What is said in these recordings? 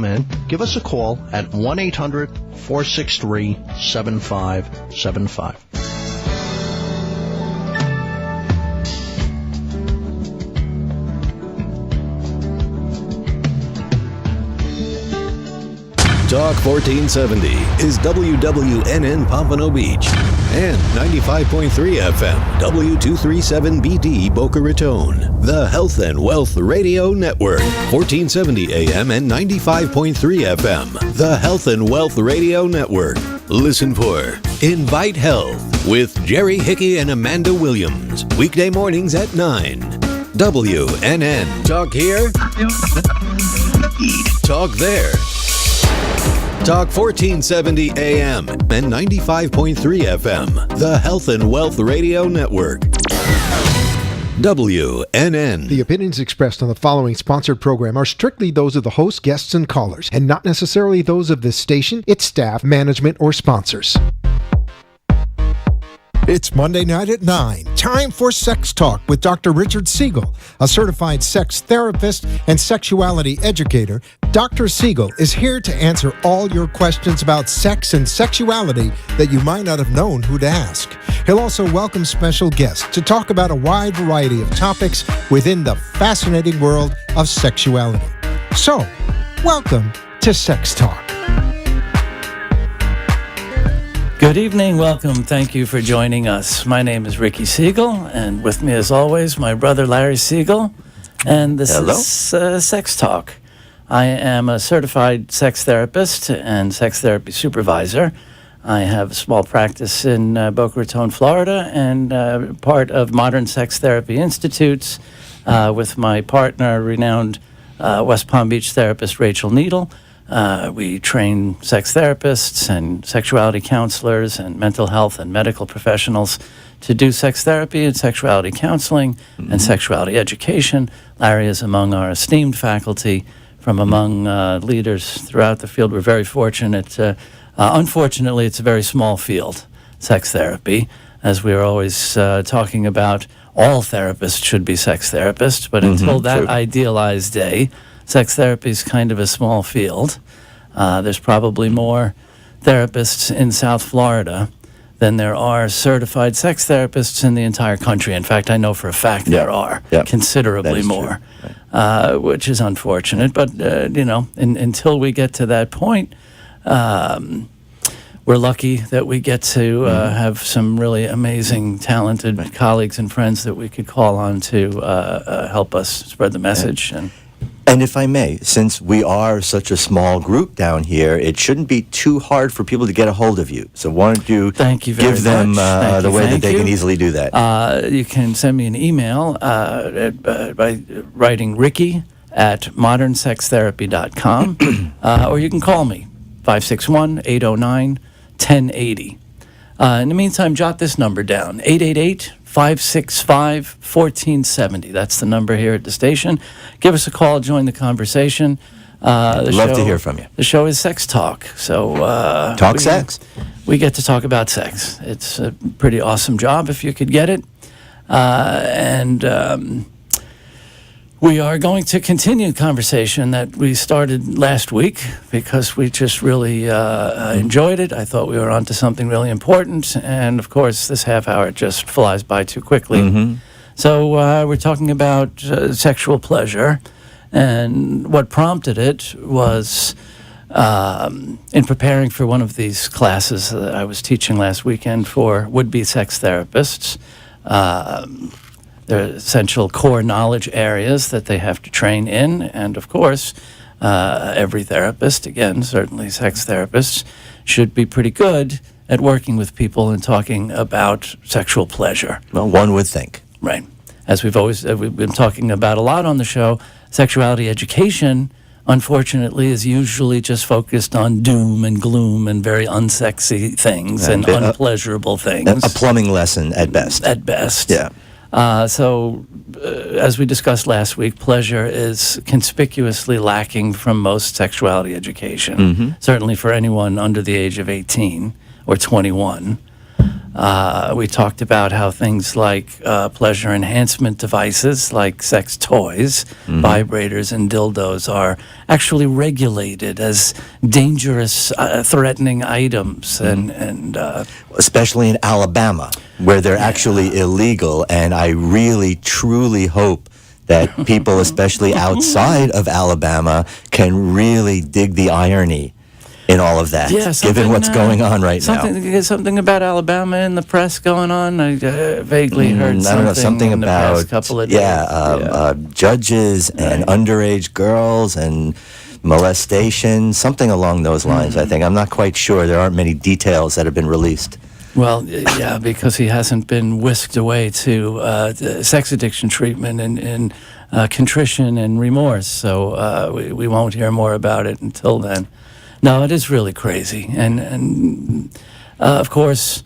in, give us a call at 1-800-463-7575. Talk 1470 is WWNN Pompano Beach and 95.3 FM W237BD Boca Raton. The Health and Wealth Radio Network, 1470 AM and 95.3 FM. The Health and Wealth Radio Network. Listen for Invite Health with Jerry Hickey and Amanda Williams. Weekday mornings at 9. WNN. Talk here. Talk there. Talk 1470 AM and 95.3 FM. The Health and Wealth Radio Network. WNN. The opinions expressed on the following sponsored program are strictly those of the host, guests, and callers, and not necessarily those of this station, its staff, management, or sponsors. It's Monday night at 9. Time for Sex Talk with Dr. Richard Siegel, a certified sex therapist and sexuality educator. Dr. Siegel is here to answer all your questions about sex and sexuality that you might not have known who to ask. He'll also welcome special guests to talk about a wide variety of topics within the fascinating world of sexuality. So, welcome to Sex Talk. Good evening, welcome, thank you for joining us. My name is Ricky Siegel, and with me as always, my brother Larry Siegel, and this is Sex Talk. I am a certified sex therapist and sex therapy supervisor. I have a small practice in Boca Raton, Florida, and part of Modern Sex Therapy Institutes with my partner, renowned West Palm Beach therapist Rachel Needle. We train sex therapists and sexuality counselors and mental health and medical professionals to do sex therapy and sexuality counseling and sexuality education. Larry is among our esteemed faculty from among leaders throughout the field. We're very fortunate. Unfortunately, it's a very small field, sex therapy, as we are always talking about. All therapists should be sex therapists, but until that idealized day, sex therapy is kind of a small field. There's probably more therapists in South Florida than there are certified sex therapists in the entire country. In fact, I know for a fact there are considerably more, which is unfortunate. But, until we get to that point, we're lucky that we get to have some really amazing, talented colleagues and friends that we could call on to help us spread the message. And if I may, since we are such a small group down here, it shouldn't be too hard for people to get a hold of you. So why don't you give them the way that they can easily do that? You can send me an email by writing ricky@modernsextherapy.com, or you can call me, 561-809-1080. In the meantime, jot this number down, 888-565-1470. That's the number here at the station. Give us a call, join the conversation. Love to hear from you. The show is Sex Talk. So sex. We get to talk about sex. It's a pretty awesome job if you could get it. We are going to continue the conversation that we started last week because we just really enjoyed it. I thought we were onto something really important. And, of course, this half hour just flies by too quickly. So we're talking about sexual pleasure. And what prompted it was in preparing for one of these classes that I was teaching last weekend for would-be sex therapists. There are essential core knowledge areas that they have to train in. And, of course, every therapist, again, certainly sex therapists, should be pretty good at working with people and talking about sexual pleasure. Well, one would think. Right. As we've been talking about a lot on the show, sexuality education, unfortunately, is usually just focused on doom and gloom and very unsexy things and unpleasurable things. A plumbing lesson at best. At best. Yeah. As we discussed last week, pleasure is conspicuously lacking from most sexuality education, certainly for anyone under the age of 18 or 21. We talked about how things like pleasure enhancement devices, like sex toys, vibrators, and dildos are actually regulated as dangerous, threatening items, and especially in Alabama, where they're actually illegal. And I really, truly hope that people, especially outside of Alabama, can really dig the irony in all of that, given what's going on right now. Something about Alabama in the press going on. I vaguely heard something in the past couple of days. Judges and underage girls and molestation, something along those lines, I think. I'm not quite sure. There aren't many details that have been released. Well, yeah, because he hasn't been whisked away to sex addiction treatment and contrition and remorse, so we won't hear more about it until then. No, it is really crazy, and of course,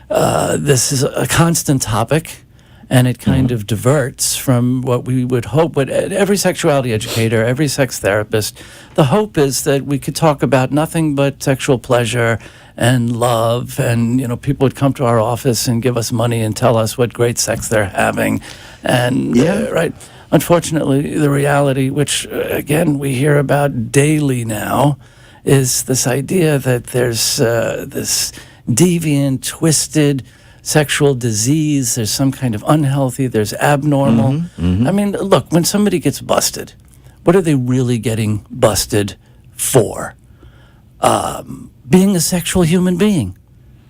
this is a constant topic, and it kind of diverts from what we would hope. But every sexuality educator, every sex therapist, the hope is that we could talk about nothing but sexual pleasure and love, and people would come to our office and give us money and tell us what great sex they're having, and right. Unfortunately, the reality, which again we hear about daily now, is this idea that there's this deviant, twisted sexual disease. There's some kind of unhealthy. There's abnormal. I mean, look, when somebody gets busted, what are they really getting busted for? Being a sexual human being,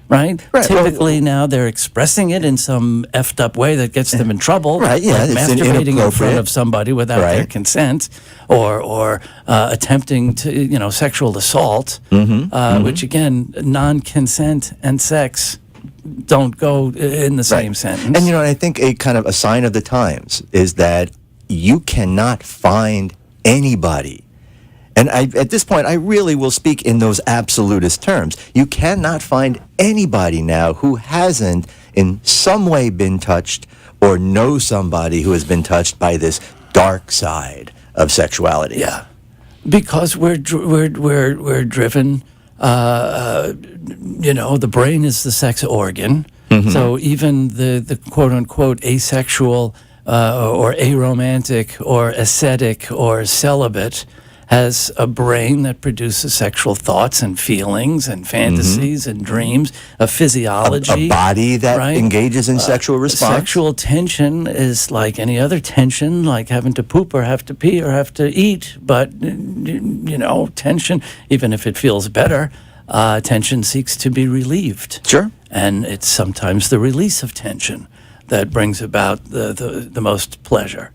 right? Typically now they're expressing it in some effed up way that gets them in trouble. Right, yeah. Like masturbating in front of somebody without their consent, or attempting to, sexual assault, which again, non-consent and sex don't go in the same sentence. And, I think a kind of a sign of the times is that you cannot find anybody. And at this point, I really will speak in those absolutist terms. You cannot find anybody now who hasn't in some way been touched or know somebody who has been touched by this dark side of sexuality. Yeah, because we're driven. The brain is the sex organ. So even the quote unquote asexual or aromantic or ascetic or celibate has a brain that produces sexual thoughts and feelings and fantasies and dreams, a physiology. A body that engages in sexual response. Sexual tension is like any other tension, like having to poop or have to pee or have to eat. But, tension, even if it feels better, tension seeks to be relieved. Sure. And it's sometimes the release of tension that brings about the most pleasure.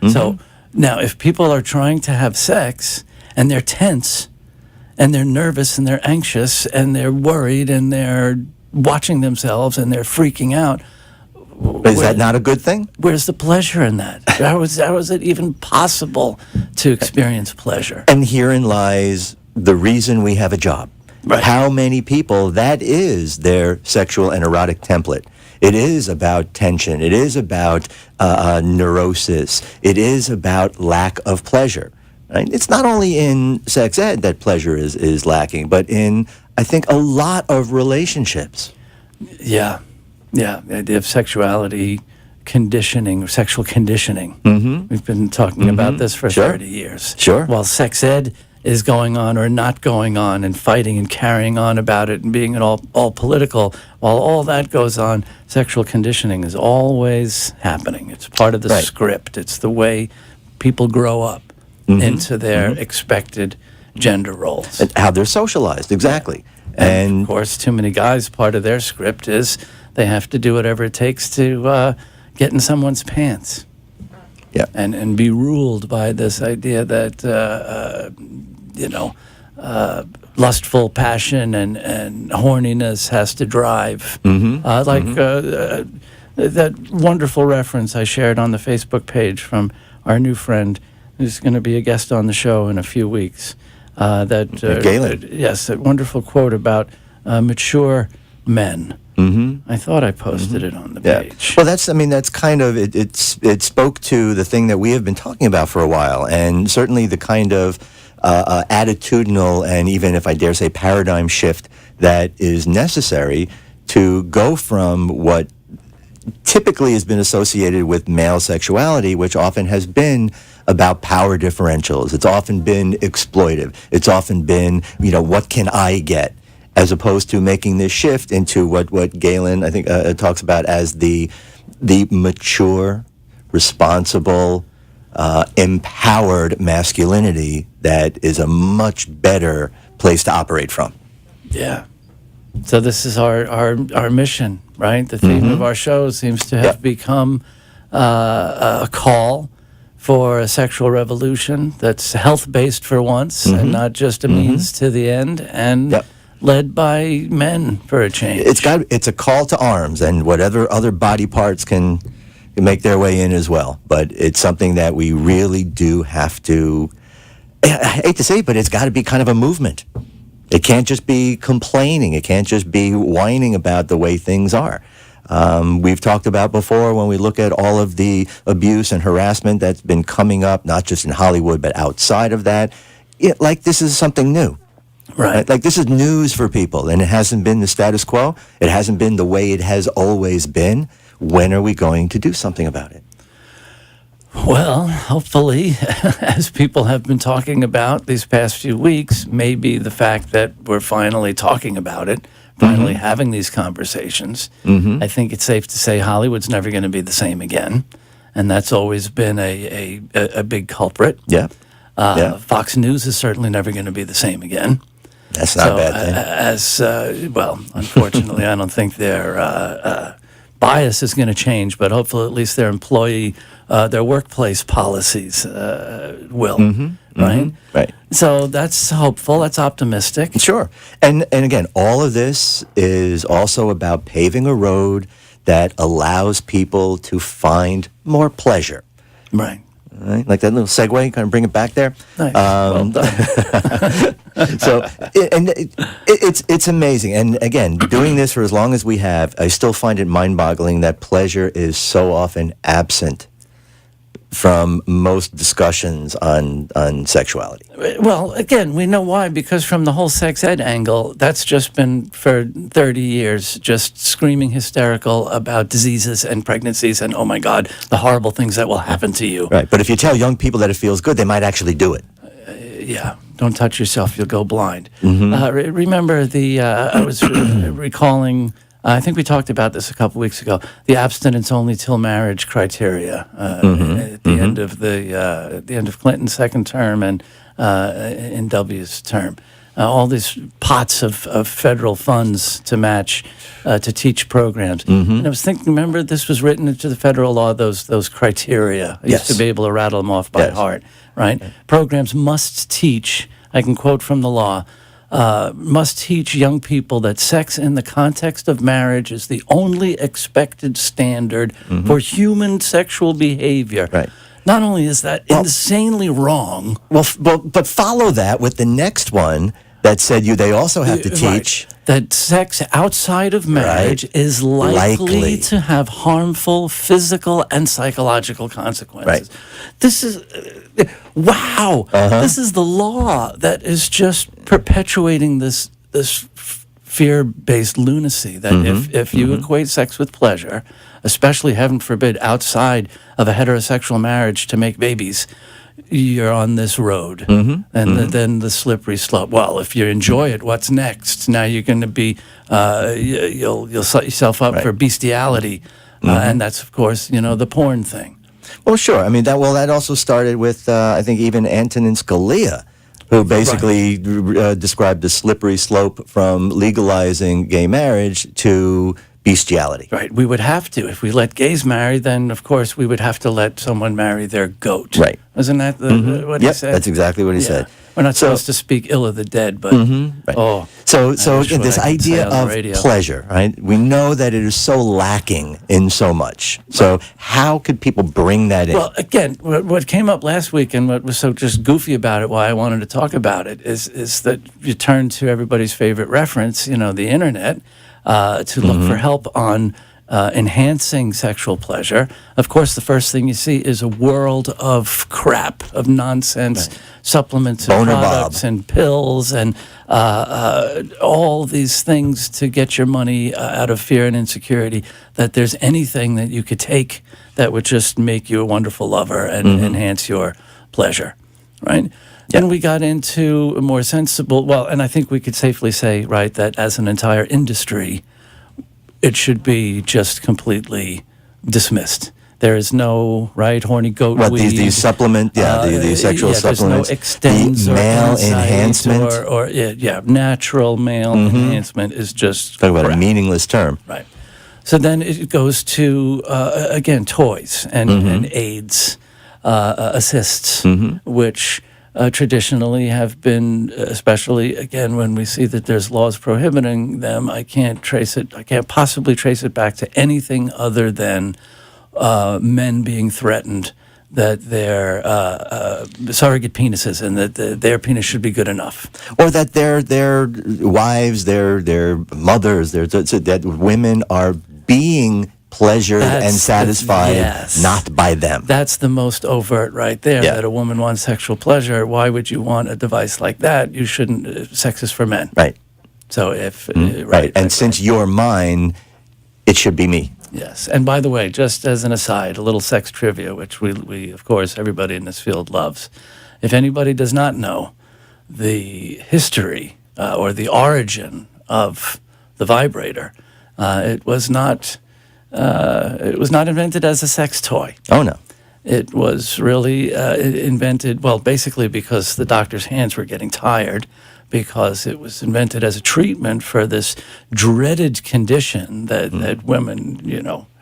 So now, if people are trying to have sex and they're tense and they're nervous and they're anxious and they're worried and they're watching themselves and they're freaking out, is that not a good thing? Where's the pleasure in that? How is it even possible to experience pleasure? And herein lies the reason we have a job. Right. How many people that is their sexual and erotic template. It is about tension. It is about neurosis. It is about lack of pleasure. Right? It's not only in sex ed that pleasure is lacking, but in, I think, a lot of relationships. Yeah. The idea of sexuality conditioning, or sexual conditioning. We've been talking about this for 30 years. Sure. While sex ed is going on or not going on and fighting and carrying on about it and being all political, while all that goes on, sexual conditioning is always happening. It's part of the script. It's the way people grow up into their expected gender roles. And how they're socialized, exactly. And of course, too many guys, part of their script is they have to do whatever it takes to get in someone's pants. Yeah. And be ruled by this idea that, lustful passion and horniness has to drive. That wonderful reference I shared on the Facebook page from our new friend who's going to be a guest on the show in a few weeks. Galen. Yes, that wonderful quote about mature men. I thought I posted it on the page. Well, that's kind of, it spoke to the thing that we have been talking about for a while, and certainly the kind of attitudinal and even, if I dare say, paradigm shift that is necessary to go from what typically has been associated with male sexuality, which often has been about power differentials. It's often been exploitive. It's often been, what can I get? As opposed to making this shift into what Galen, I think, talks about as the mature, responsible, empowered masculinity that is a much better place to operate from. Yeah. So this is our mission, right? The theme of our show seems to have become a call for a sexual revolution that's health-based for once and not just a means to the end, and led by men for a change. It's a call to arms, and whatever other body parts can make their way in as well. But it's something that we really do have to, I hate to say it, but it's got to be kind of a movement. It can't just be complaining. It can't just be whining about the way things are. We've talked about before, when we look at all of the abuse and harassment that's been coming up, not just in Hollywood, but outside of that, like this is something new. Right. Like this is news for people, and it hasn't been the status quo. It hasn't been the way it has always been. When are we going to do something about it? Well, hopefully, as people have been talking about these past few weeks, maybe the fact that we're finally talking about it, finally having these conversations, I think it's safe to say Hollywood's never going to be the same again. And that's always been a big culprit. Yeah. Fox News is certainly never going to be the same again. That's not a bad thing. Unfortunately, I don't think their bias is going to change, but hopefully at least their their workplace policies will, right? Right. So that's hopeful, that's optimistic. Sure. And again, all of this is also about paving a road that allows people to find more pleasure. Right. Right? Like that little segue, kind of bring it back there. Nice. Well done. It's amazing. And again, doing this for as long as we have, I still find it mind-boggling that pleasure is so often absent from most discussions on sexuality. Well, again, we know why, because from the whole sex ed angle, that's just been for 30 years just screaming hysterical about diseases and pregnancies and, oh my God, the horrible things that will happen to you. Right, but if you tell young people that it feels good, they might actually do it. Yeah, don't touch yourself, you'll go blind. Remember I was recalling, I think we talked about this a couple weeks ago, the abstinence only till marriage criteria at the end of the end of Clinton's second term and in W's term. All these pots of federal funds to match to teach programs. And I was thinking, remember, this was written into the federal law, those criteria. I used to be able to rattle them off by heart, right? Programs must teach, I can quote from the law, must teach young people that sex in the context of marriage is the only expected standard for human sexual behavior. Right. Not only is that insanely wrong. But follow that with the next one that said they also have to teach that sex outside of marriage is likely to have harmful physical and psychological consequences. Right. This is wow. This is the law that is just perpetuating this fear-based lunacy that if you equate sex with pleasure, especially, heaven forbid, outside of a heterosexual marriage to make babies, you're on this road. And then the slippery slope. Well, if you enjoy it, what's next? Now you're going to be, you'll set yourself up for bestiality. And that's, of course, the porn thing. Well, sure. I mean, that also started with, I think, even Antonin Scalia, who basically described the slippery slope from legalizing gay marriage to bestiality. Right. We would have to. If we let gays marry, then, of course, we would have to let someone marry their goat. Right. Wasn't that what he said? That's exactly what he said. We're not supposed to speak ill of the dead, but right. So again, this idea of pleasure, right? We know that it is so lacking in so much. So how could people bring that in? Well, again, what came up last week and what was so just goofy about it, why I wanted to talk about it, is that you turn to everybody's favorite reference, the internet, to look for help on enhancing sexual pleasure, of course, the first thing you see is a world of crap, of nonsense, supplements and Boner products Bob. and pills and all these things to get your money out of fear and insecurity, that there's anything that you could take that would just make you a wonderful lover and enhance your pleasure, right? Then we got into a more sensible, well, and I think we could safely say, right, that as an entire industry, it should be just completely dismissed. There is no, right, horny goat What, weed. these supplement, these sexual supplements, there's no extends the or male insight enhancement. or natural male enhancement is just Talk about a crap. meaningless term. Right. So then it goes to, again, toys and AIDS assists, which traditionally have been, especially, again, when we see that there's laws prohibiting them, I can't possibly trace it back to anything other than men being threatened that they're surrogate penises and that their penis should be good enough. Or that their wives, their mothers, that women are being pleasured and satisfied, not by them. That's the most overt right there, Yeah. that a woman wants sexual pleasure. Why would you want a device like that? You shouldn't, sex is for men. Right. So if, Right. And since you're mine, it should be me. Yes. And by the way, just as an aside, a little sex trivia, which we of course, everybody in this field loves. If anybody does not know the history or the origin of the vibrator, it was not invented as a sex toy. Oh, no. It was really invented, well, basically because the doctor's hands were getting tired, because it was invented as a treatment for this dreaded condition that women,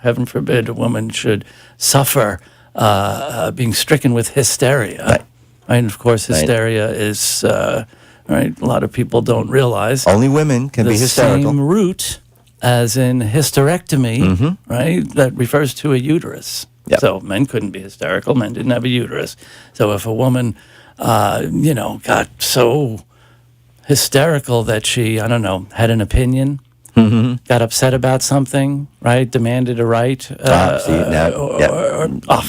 heaven forbid a woman should suffer being stricken with hysteria. Right. And of course, hysteria is, right, a lot of people don't realize. Only women can be hysterical. The same root as in hysterectomy, right, that refers to a uterus. Yep. So men couldn't be hysterical. Men didn't have a uterus. So if a woman, got so hysterical that she, had an opinion, got upset about something, right, demanded a right.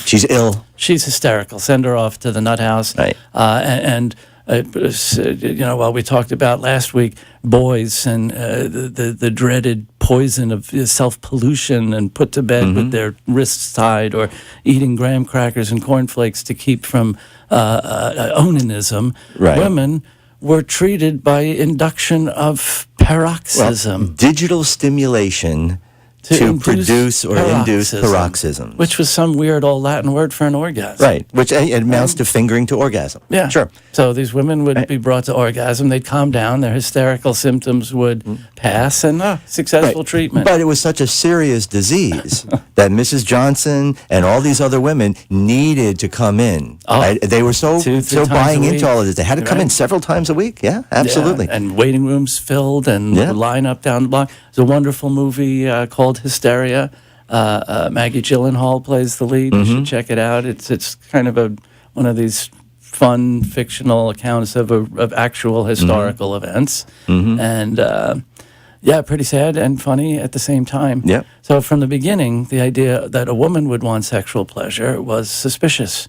She's ill. She's hysterical. Send her off to the nut house. Right. And while we talked about last week, boys and the dreaded poison of self-pollution and put to bed with their wrists tied, or eating graham crackers and cornflakes to keep from onanism, Right. women were treated by induction of paroxysm. Digital stimulation to produce or induce paroxysms. Which was some weird old Latin word for an orgasm. Right, which amounts to fingering to orgasm. Yeah. Sure. So these women would be brought to orgasm. They'd calm down. Their hysterical symptoms would pass, and successful treatment. But it was such a serious disease that Mrs. Johnson and all these other women needed to come in. Right? They were so 2-3 times buying a into week. all of this. They had to come in several times a week. Yeah, absolutely. Yeah, and waiting rooms filled and line up down the block. There's a wonderful movie called Hysteria. Maggie Gyllenhaal plays the lead. You should check it out. It's kind of one of these fun fictional accounts of actual historical events, and pretty sad and funny at the same time. Yeah. So from the beginning, the idea that a woman would want sexual pleasure was suspicious.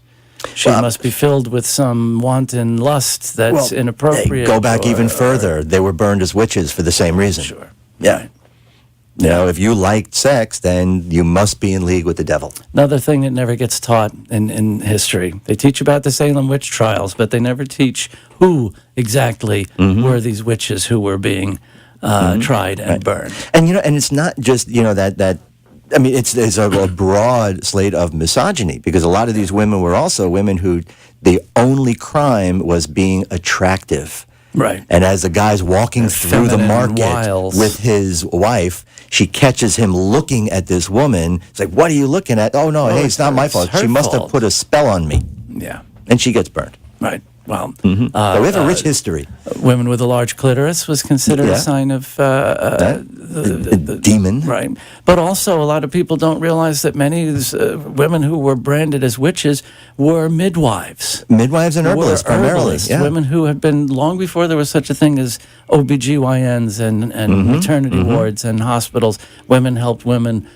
She must be filled with some wanton lust that's inappropriate. Go back even further. They were burned as witches for the same reason. Sure. Yeah. Right. If you liked sex, then you must be in league with the devil. Another thing that never gets taught in history. They teach about the Salem witch trials, but they never teach who exactly were these witches who were being tried and burned. And and it's not just that. I mean, it's a broad slate of misogyny, because a lot of these women were also women who the only crime was being attractive. Right. And as the guy's walking through the feminine market wiles. with his wife, she catches him looking at this woman. It's like, what are you looking at? Oh, no, hey, it's not my fault. her She must have fault. put a spell on me. Yeah. And she gets burned. Right. Well, So we have a rich history. women with a large clitoris was considered Yeah. a sign of The demon. right. But also, a lot of people don't realize that many of these women who were branded as witches were midwives. Midwives and herbalists, Were primarily. herbalists, Yeah. women who had been, long before there was such a thing as OBGYNs and maternity wards and hospitals, women helped women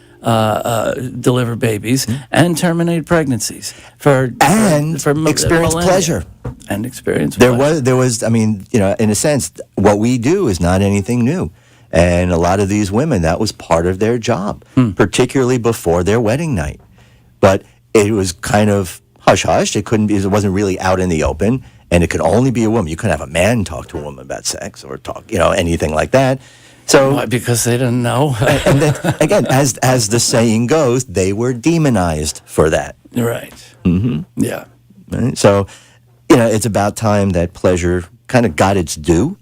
deliver babies and terminate pregnancies for experience millennia. pleasure. And experience There pleasure. was, I mean, in a sense, what we do is not anything new. And a lot of these women, that was part of their job, particularly before their wedding night. But it was kind of hush-hush. It wasn't really out in the open, and it could only be a woman. You couldn't have a man talk to a woman about sex or talk, anything like that. So Why? Because they didn't know. and then, again, as the saying goes, they were demonized for that. Right. Mm-hmm. Yeah. Right? So, it's about time that pleasure kind of got its due.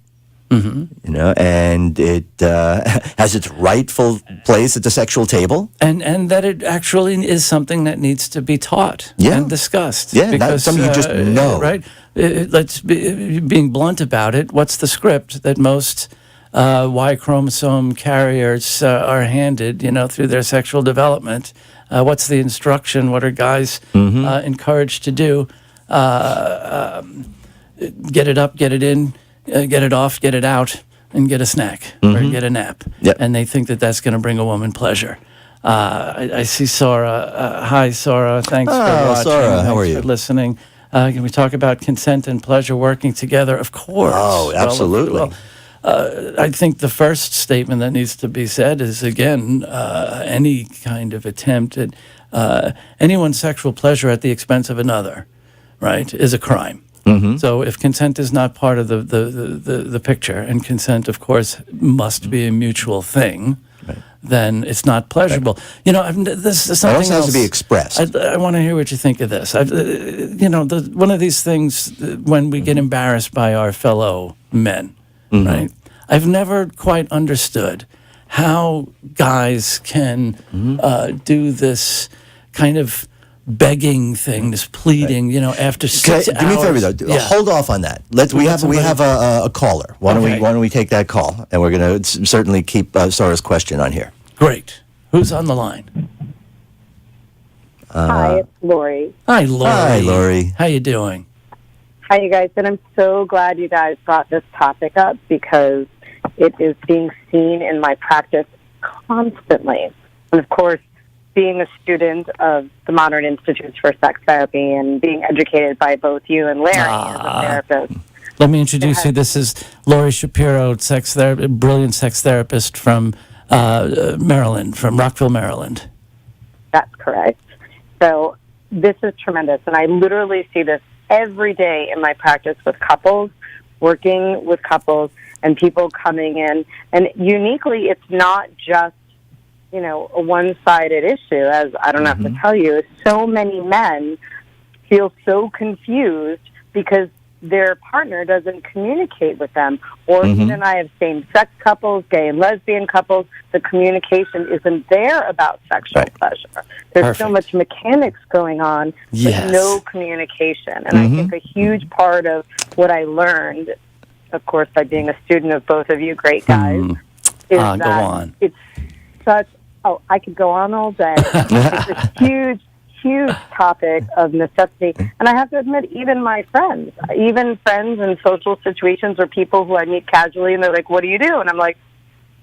Mm-hmm. And it has its rightful place at the sexual table. And that it actually is something that needs to be taught and discussed. Yeah, not something you just know. Right? Being blunt about it, what's the script that most Y chromosome carriers are handed, through their sexual development? What's the instruction? What are guys encouraged to do? Get it up, get it in. Get it off, get it out, and get a snack or get a nap. Yep. And they think that that's going to bring a woman pleasure. I see Sora. Hi, Sora. Thanks for watching. Sora, how are Thanks you? for listening. Can we talk about consent and pleasure working together? Of course. Oh, absolutely. I think the first statement that needs to be said is, again, any kind of attempt at anyone's sexual pleasure at the expense of another, right, is a crime. So if consent is not part of the picture, and consent, of course, must be a mutual thing, then it's not pleasurable. This is something also else. has to be expressed. I want to hear what you think of this. One of these things when we get embarrassed by our fellow men, right? I've never quite understood how guys can do this kind of begging thing, this pleading, after 6 hours. Do me a favor, though. Yeah. Hold off on that. We have a caller. Why don't we take that call? And we're going to certainly keep Sora's question on here. Great. Who's on the line? Hi, it's Lori. Hi, Lori. Hi, Lori. How you doing? Hi, you guys. And I'm so glad you guys brought this topic up because it is being seen in my practice constantly. And, of course, being a student of the Modern Institutes for Sex Therapy and being educated by both you and Larry as a therapist. Let me introduce you. This is Lori Shapiro, brilliant sex therapist from Maryland, from Rockville, Maryland. That's correct. So this is tremendous. And I literally see this every day in my practice with couples, working with couples, and people coming in. And uniquely, it's not just a one-sided issue, as I don't have to tell you. So many men feel so confused because their partner doesn't communicate with them. Or even I have same-sex couples, gay and lesbian couples, the communication isn't there about sexual pleasure. There's so much mechanics going on, but no communication. And I think a huge part of what I learned, of course, by being a student of both of you great guys, is that go on. It's such, I could go on all day. It's a huge, huge topic of necessity. And I have to admit, even my friends, in social situations or people who I meet casually, and they're like, what do you do? And I'm like,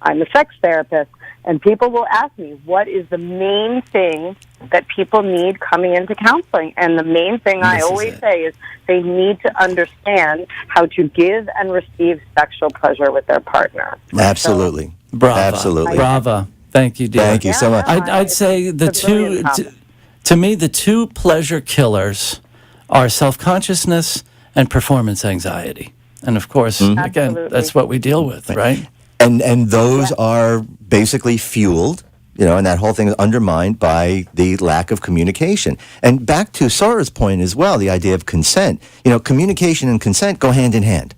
I'm a sex therapist. And people will ask me, what is the main thing that people need coming into counseling? And the main thing I always say is they need to understand how to give and receive sexual pleasure with their partner. Absolutely. So, Brava. Absolutely. Brava. Thank you, dear. Thank you so much. I'd say to me, the two pleasure killers are self-consciousness and performance anxiety. And of course, again, that's what we deal with, right? And those are basically fueled, and that whole thing is undermined by the lack of communication. And back to Sora's point as well, the idea of consent. Communication and consent go hand in hand.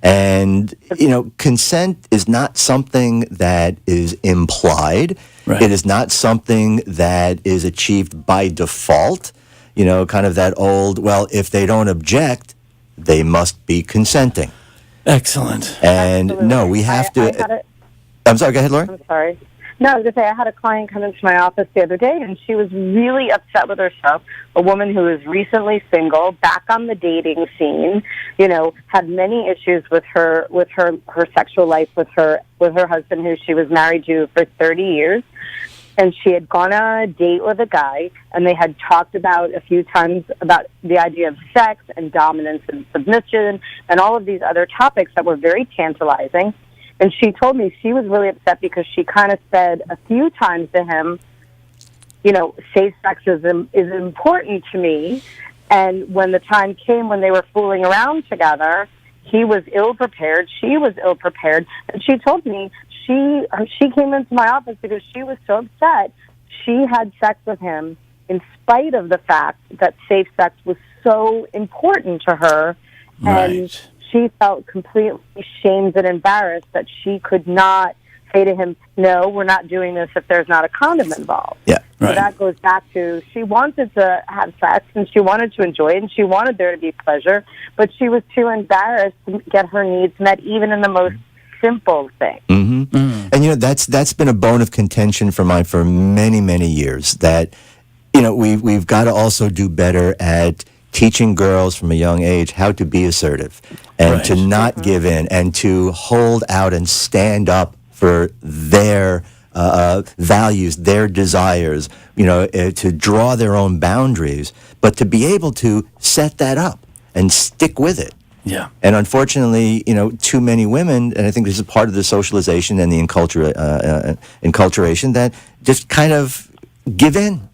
And, consent is not something that is implied. Right. It is not something that is achieved by default. Kind of that old, well, if they don't object, they must be consenting. Excellent. And no, we have to. I'm sorry, go ahead, Laura. I'm sorry. No, I was going to say, I had a client come into my office the other day, and she was really upset with herself, a woman who is recently single, back on the dating scene, had many issues with her sexual life with her husband, who she was married to for 30 years. and she had gone on a date with a guy, and they had talked about a few times about the idea of sex and dominance and submission and all of these other topics that were very tantalizing. And she told me she was really upset because she kind of said a few times to him, you know, safe sex is important to me. And when the time came when they were fooling around together, he was ill-prepared, she was ill-prepared, and she told me she came into my office because she was so upset. She had sex with him in spite of the fact that safe sex was so important to her, and she felt completely shamed and embarrassed that she could not say to him, no, we're not doing this if there's not a condom involved. Yeah, right. So that goes back to she wanted to have sex and she wanted to enjoy it and she wanted there to be pleasure, but she was too embarrassed to get her needs met even in the most simple thing. Mm-hmm. Mm. And, you know, that's been a bone of contention for mine for many, many years, that, you know, we've got to also do better at teaching girls from a young age how to be assertive and to not give in and to hold out and stand up for their values, their desires, you know, to draw their own boundaries, but to be able to set that up and stick with it. Yeah. And unfortunately, you know, too many women, and I think this is part of the socialization and the enculturation, that just kind of give in.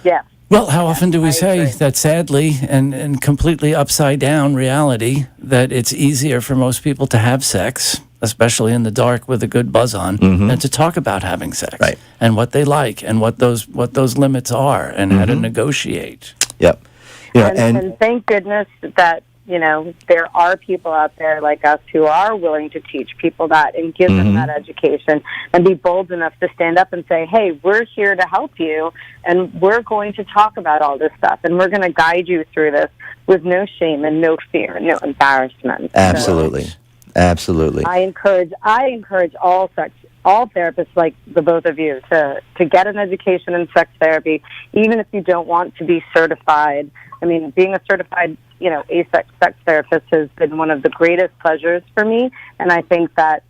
Yeah. Well, how often do we say that sadly and completely upside down reality that it's easier for most people to have sex, especially in the dark with a good buzz on, than to talk about having sex and what they like and what those limits are and how to negotiate. Yep. You know, and thank goodness that, you know, there are people out there like us who are willing to teach people that and give them that education and be bold enough to stand up and say, hey, we're here to help you and we're going to talk about all this stuff and we're going to guide you through this with no shame and no fear, no embarrassment. Absolutely. So, absolutely. I encourage all therapists like the both of you to get an education in sex therapy, even if you don't want to be certified. I mean, being a certified, you know, sex therapist has been one of the greatest pleasures for me, and I think that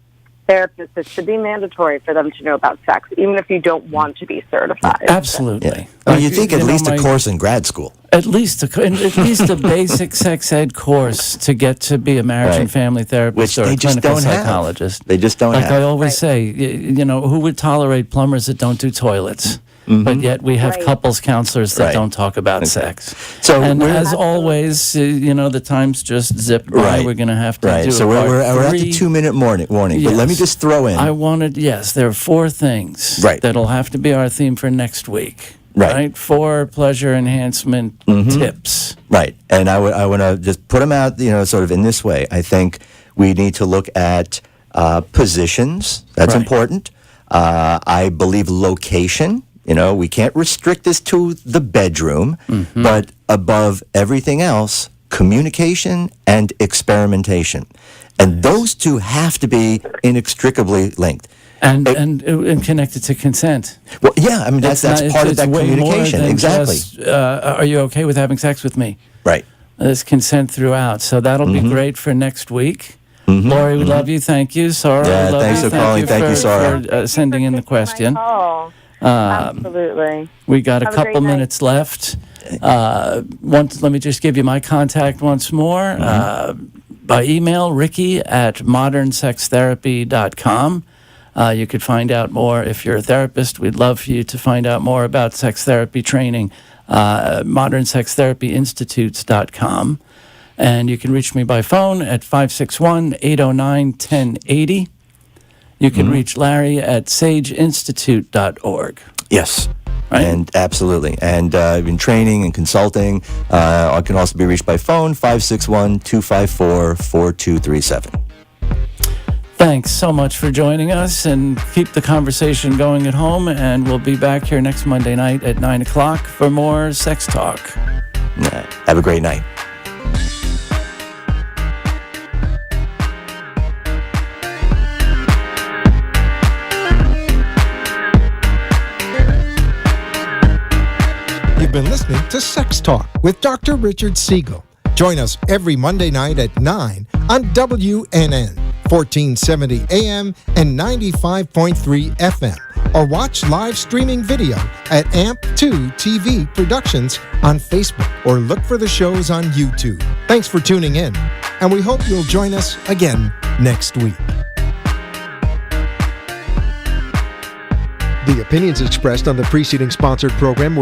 therapists, it should be mandatory for them to know about sex, even if you don't want to be certified. Absolutely. Yeah. Well, you think at least a course in grad school. At least a basic sex ed course to get to be a marriage and family therapist or a clinical psychologist. They just don't have. Like I always say, you know, who would tolerate plumbers that don't do toilets? But yet we have couples counselors that don't talk about sex. So and as always, you know, the time's just zipped by. We're going to have to do So we're at the 2-minute warning. Yes. But let me just throw in. There are 4 things that'll have to be our theme for next week. Right? 4 pleasure enhancement tips. Right. And I want to just put them out, you know, sort of in this way. I think we need to look at positions. That's important. I believe location. You know, we can't restrict this to the bedroom, but above everything else, communication and experimentation. And those two have to be inextricably linked. And connected to consent. Well, yeah, I mean, that's part of that communication. Exactly. Just, are you okay with having sex with me? Right. There's consent throughout. So that'll be great for next week. Lori, we love you. Thank you. Sora, we love thanks you. for calling. Thank you, Sora. For sending in the question. Absolutely. We got a couple minutes left. Let me just give you my contact once more. By email, ricky@modernsextherapy.com. You could find out more if you're a therapist. We'd love for you to find out more about sex therapy training. modernsextherapyinstitutes.com. And you can reach me by phone at 561-809-1080. You can reach Larry at sageinstitute.org. Yes. Right? And absolutely. And I've been training and consulting. I can also be reached by phone, 561-254-4237. Thanks so much for joining us, and keep the conversation going at home. And we'll be back here next Monday night at 9 o'clock for more Sex Talk. Have a great night. You've been listening to Sex Talk with Dr. Richard Siegel. Join us every Monday night at 9 on WNN. 1470 AM and 95.3 FM. Or watch live streaming video at AMP2 TV Productions on Facebook, or look for the shows on YouTube. Thanks for tuning in, and we hope you'll join us again next week. The opinions expressed on the preceding sponsored program were